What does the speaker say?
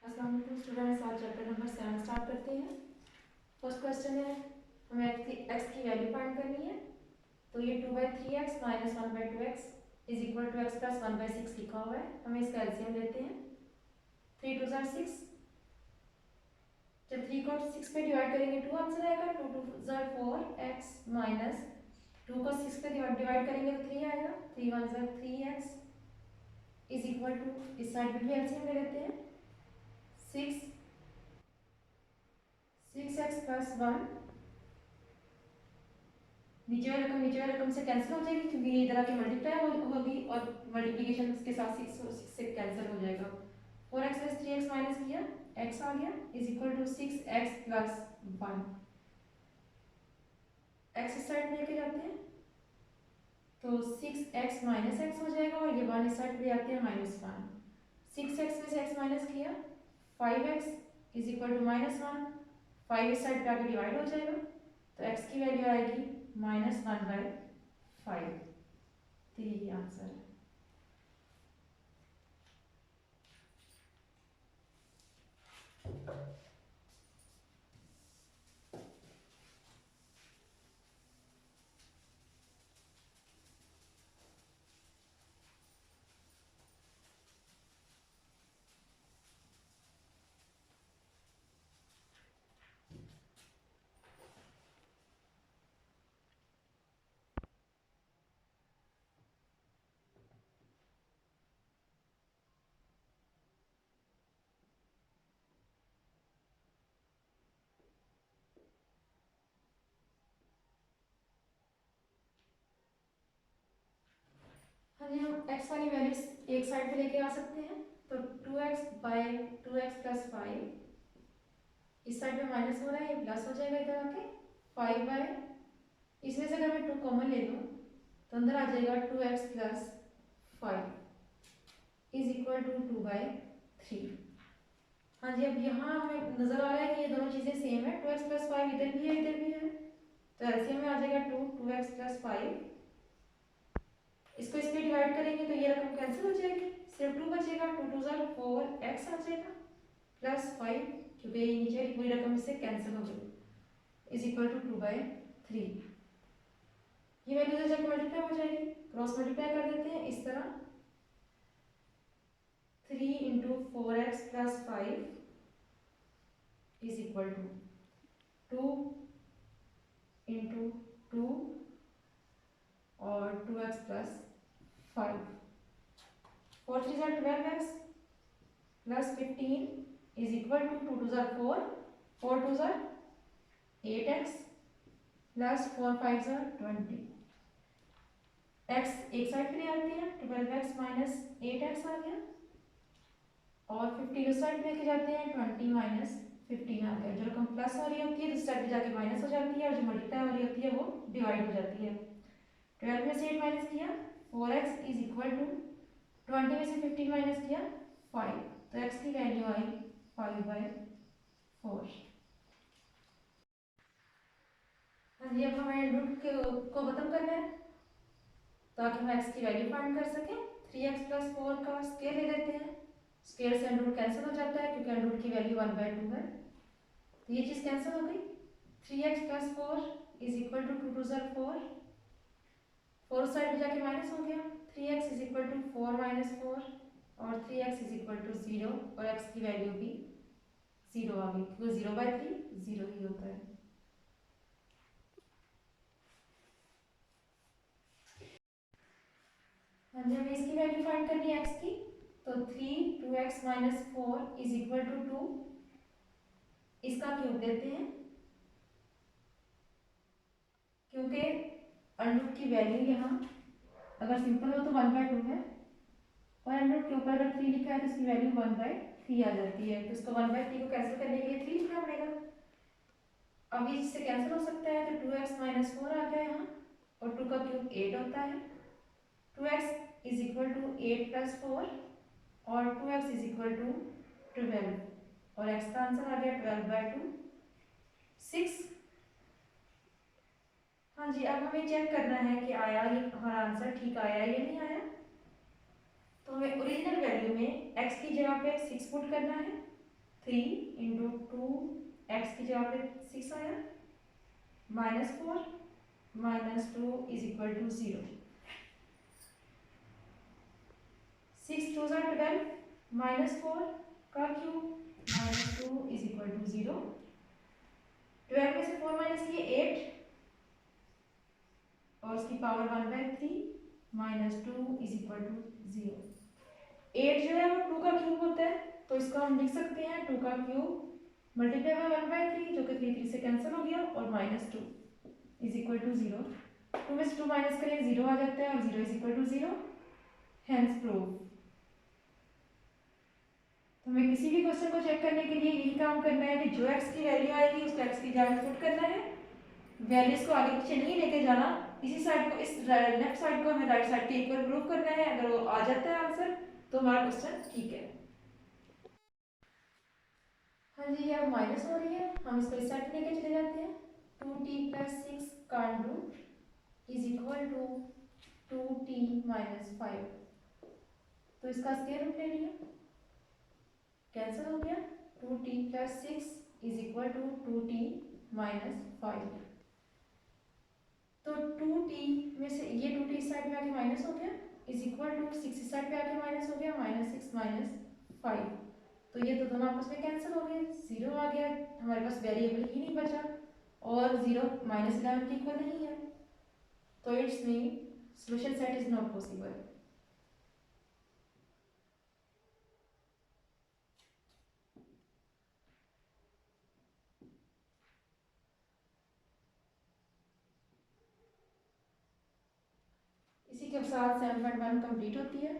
अस्सलाम वालेकुम स्टूडेंट्स, आज चैप्टर नंबर 7 स्टार्ट करते हैं। फर्स्ट क्वेश्चन है, हमें एक्स की वैल्यू फाइंड करनी है। तो ये 2/3x minus 1/2x is equal to x plus 1/6 लिखा हुआ है। हमें इसका एलसीएम लेते हैं। 3 2 ज़ार 6, जब 3 को 6 पे डिवाइड करेंगे 2 आंसर आएगा। 2 2 ज़ार 4x माइनस 2 को 6 पे डिवाइड करेंगे तो 3 आएगा। 3 1 ज़ार 3x इज इक्वल टू, इस साइड पे भी एलसीएम ले लेते हैं। 6x प्लस 1, नीचे वाली रकम से कैंसिल हो जाएगी क्योंकि ये इधर आके मल्टीप्लाई होगी और मल्टीप्लिकेशन के साथ 6 से कैंसिल हो जाएगा। 4x प्लस 3x माइनस किया, x आ गया is equal to 6x plus 1। x इस साइड लेके जाते हैं तो 6x माइनस एक्स हो जाएगा और ये 1 इस साइड ले आते हैं -1। 6x में से x माइनस किया, 5x इज इक्वल टू -1। 5 इस साइड पे आके डिवाइड हो जाएगा तो x की वैल्यू आएगी -1/5। तो यही आंसर है। हाँ जी, हम x वाली वैल्यू एक साइड पे लेके आ सकते हैं। तो 2x प्लस 5 इस साइड पे माइनस हो रहा है, ये प्लस हो जाएगा इधर आके 5 बाय, इसमें से अगर मैं 2 कॉमन ले लूँ तो अंदर आ जाएगा 2x plus 5 is equal to 2/3। हाँ जी, अब यहाँ हमें नजर आ रहा है कि ये दोनों चीज़ें सेम है। 2x प्लस 5 इधर भी है इधर भी है, तो एलसीएम में आ जाएगा 2x प्लस 5। इसको इस पे डिवाइड करेंगे तो ये रकम कैंसिल हो जाएगी, सिर्फ 2 बचेगा। 2 2 ज़ार 4x आ जाएगा प्लस 5, क्योंकि ये नीचे वाली पूरी रकम इससे कैंसिल हो जाएगी इज इक्वल टू 2/3। ये वैल्यू से जब मल्टीप्लाई हो जाएगी, क्रॉस मल्टीप्लाई कर देते हैं इस तरह। 3 into 4x plus 5 is equal to 2 into 2 और 2x प्लस 5। 4 3 ज़ार 12x plus 15 is equal to 2 2 ज़ार 4, 4 2 ज़ार 8x प्लस 4 5 ज़ार 20। x एक साइड पे ले आते हैं, 12x माइनस 8x आ गया और 15 उस साइड लेके जाते हैं, 20 माइनस 15 आ गया। जो रकम प्लस हो रही होती है दूसरी साइड पे जाके माइनस हो जाती है और जो मल्टीप्लाई हो रही होती है वो डिवाइड हो जाती है। 12 में से 8 माइनस किया, 4x इज इक्वल टू 20 में से 15 माइनस किया 5, तो x की वैल्यू आई 5/4। हाँ जी, अब हमें रूट को खत्म करना है ताकि हम x की वैल्यू फाइंड कर सकें। 3x प्लस 4 का स्क्वायर ले लेते हैं, स्क्वायर से अंडर रूट कैंसिल हो जाता है क्योंकि अंडर रूट की वैल्यू 1/2 है, तो ये चीज़ कैंसिल हो गई। 3x plus 4 is equal to 2 2 ज़ार 4, 4 साइड में जाके माइनस हो गया। 3x is equal to 4 minus 4 और 3x इज इक्वल टू 0 और x की वैल्यू भी 0 आ गई क्योंकि 0/3 0 ही होता है। हाँ जी, हमें इसकी वैल्यू फाइंड करनी है x की। तो 3 2x minus 4 is equal to 2, इसका क्यूब देते हैं क्योंकि अंडर की वैल्यू यहाँ अगर सिंपल हो तो 1/2 है और अंडर के ऊपर अगर 3 लिखा है तो इसकी वैल्यू 1/3 आ जाती है, तो इसको 1/3 को कैंसिल करने के लिए 3 लिखना पड़ेगा। अब ये इससे कैंसिल हो सकता है तो 2x माइनस 4 आ गया यहाँ और 2 का क्यूब 8 होता है। 2x is equal to 8 plus 4 और 2x इज इक्वल टू 12 और x का आंसर आ गया 12/2 6। हाँ जी, अब हमें चेक करना है कि आया ये हमारा आंसर ठीक आया या नहीं आया। तो हमें ओरिजिनल वैल्यू में x की जगह पे 6 पुट करना है 3 इंटू 2x की जगह पे 6 आया, -4 -2 इज इक्वल टू 0। 6 2 ज़ा 12, -4 का क्यूब -2 इज इक्वल टू 0। 12 में से 4 माइनस किए 8 और उसकी पावर 1/3 -2 इज इक्वल टू 0। 8 जो है वो 2 का क्यूब होता है, तो इसको हम लिख सकते हैं 2 का क्यूब मल्टीप्लाई बाय 1/3 जो कि 3 3 से कैंसिल हो गया और -2 इज इक्वल टू 0। 2 में से 2 माइनस करें 0 आ जाता है और 0 is equal to 0, hence prove. तो हमें किसी भी क्वेश्चन को चेक करने के लिए यही काम करना है कि जो x की वैल्यू आएगी उसको x की जगह में पुट करना है, वैल्यूज को आगे पीछे नहीं लेके जाना, इसी साइड को इस लेफ्ट साइड को हमें राइट साइड के इक्वल प्रूव करना है। अगर वो आ जाता है आंसर तो हमारा क्वेश्चन ठीक है। हाँ जी, अब माइनस हो रही है, हम इसको इस साइड लेके चले जाते हैं। 2t + 6 कान root is equal to 2t - 5। तो इसका स्क्वायर रूट ले लिया, कैंसिल हो गया। 2t + 6 is equal to 2t - 5। तो 2t में से ये 2t इस साइड में आके माइनस हो गया, इज इक्वल टू 6 इस साइड पे आके माइनस हो गया, -6 - 5। तो ये तो दोनों आपस में कैंसिल हो गए, 0 आ गया, हमारे पास वेरिएबल ही नहीं बचा और 0 -11 के इक्वल नहीं है, तो it's mean solution set is not possible. इसी के साथ असाइनमेंट 1 कंप्लीट होती है।